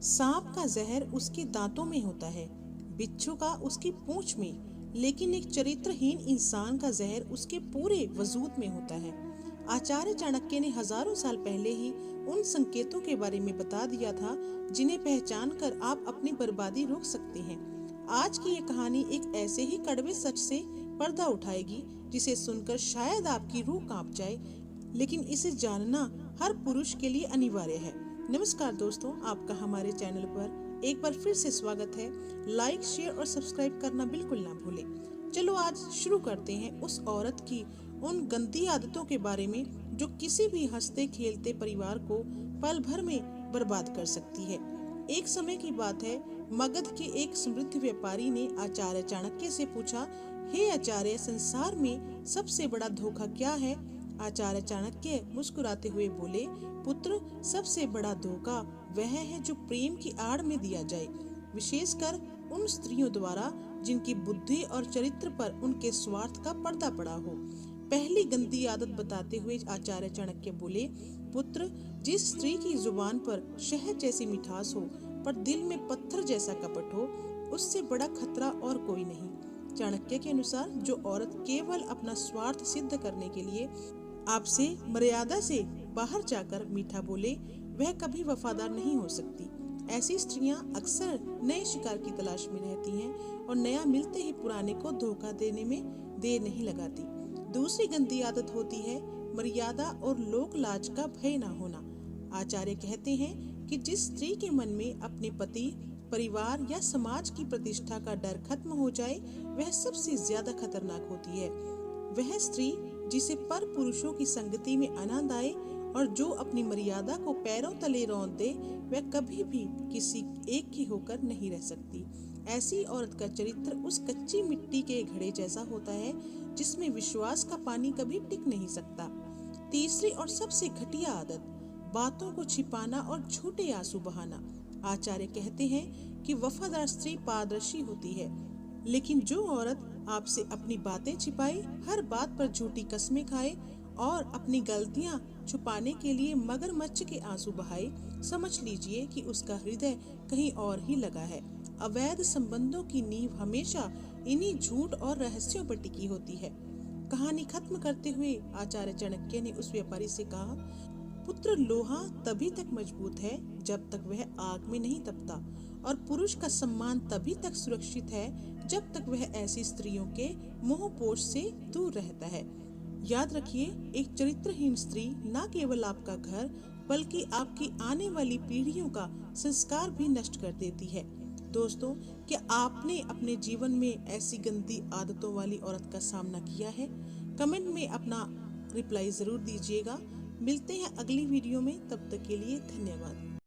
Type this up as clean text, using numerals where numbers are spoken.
सांप का जहर उसके दांतों में होता है, बिच्छू का उसकी पूंछ में, लेकिन एक चरित्रहीन इंसान का जहर उसके पूरे वजूद में होता है। आचार्य चाणक्य ने हजारों साल पहले ही उन संकेतों के बारे में बता दिया था जिन्हें पहचान कर आप अपनी बर्बादी रोक सकते हैं। आज की ये कहानी एक ऐसे ही कड़वे सच से पर्दा उठाएगी जिसे सुनकर शायद आपकी रूह कांप जाए, लेकिन इसे जानना हर पुरुष के लिए अनिवार्य है। नमस्कार दोस्तों, आपका हमारे चैनल पर एक बार फिर से स्वागत है। लाइक, शेयर और सब्सक्राइब करना बिल्कुल ना भूलें। चलो आज शुरू करते हैं उस औरत की उन गंदी आदतों के बारे में जो किसी भी हंसते खेलते परिवार को पल भर में बर्बाद कर सकती है। एक समय की बात है, मगध के एक समृद्ध व्यापारी ने आचार्य चाणक्य से पूछा, हे आचार्य, संसार में सबसे बड़ा धोखा क्या है? आचार्य चाणक्य मुस्कुराते हुए बोले, पुत्र, सबसे बड़ा धोखा वह है जो प्रेम की आड़ में दिया जाए, विशेषकर उन स्त्रियों द्वारा जिनकी बुद्धि और चरित्र पर उनके स्वार्थ का पर्दा पड़ा हो। पहली गंदी आदत बताते हुए आचार्य चाणक्य बोले, पुत्र, जिस स्त्री की जुबान पर शहद जैसी मिठास हो पर दिल में पत्थर जैसा कपट हो, उससे बड़ा खतरा और कोई नहीं। चाणक्य के अनुसार जो औरत केवल अपना स्वार्थ सिद्ध करने के लिए आपसे मर्यादा से बाहर जाकर मीठा बोले, वह कभी वफादार नहीं हो सकती। ऐसी स्त्रियां अक्सर नए शिकार की तलाश में रहती हैं और नया मिलते ही पुराने को धोखा देने में देर नहीं लगाती। दूसरी गंदी आदत होती है मर्यादा और लोक लाज का भय न होना। आचार्य कहते हैं कि जिस स्त्री के मन में अपने पति, परिवार या समाज की प्रतिष्ठा का डर खत्म हो जाए, वह सबसे ज्यादा खतरनाक होती है। वह स्त्री जिसे पर पुरुषों की संगति में आनंद आए और जो अपनी मर्यादा को पैरों तले रौंद दे, वह कभी भी किसी एक की होकर नहीं रह सकती। ऐसी औरत का चरित्र उस कच्ची मिट्टी के घड़े जैसा होता है जिसमें विश्वास का पानी कभी टिक नहीं सकता। तीसरी और सबसे घटिया आदत, बातों को छिपाना और झूठे आंसू बहाना। आचार्य कहते हैं कि वफादार स्त्री पारदर्शी होती है, लेकिन जो औरत आपसे अपनी बातें छिपाए, हर बात पर झूठी कस्में खाए और अपनी गलतियां छुपाने के लिए मगरमच्छ के आंसू बहाए, समझ लीजिए कि उसका हृदय कहीं और ही लगा है। अवैध संबंधों की नींव हमेशा इन्हीं झूठ और रहस्यों पर टिकी होती है। कहानी खत्म करते हुए आचार्य चाणक्य ने उस व्यापारी से कहा, पुत्र, लोहा तभी तक मजबूत है जब तक वह आग में नहीं तपता, और पुरुष का सम्मान तभी तक सुरक्षित है जब तक वह ऐसी स्त्रियों के मोहपोश से दूर रहता है। याद रखिए, एक चरित्रहीन स्त्री न केवल आपका घर बल्कि आपकी आने वाली पीढ़ियों का संस्कार भी नष्ट कर देती है। दोस्तों, क्या आपने अपने जीवन में ऐसी गंदी आदतों वाली औरत का सामना किया है? कमेंट में अपना रिप्लाई जरूर दीजिएगा। मिलते हैं अगली वीडियो में, तब तक के लिए धन्यवाद।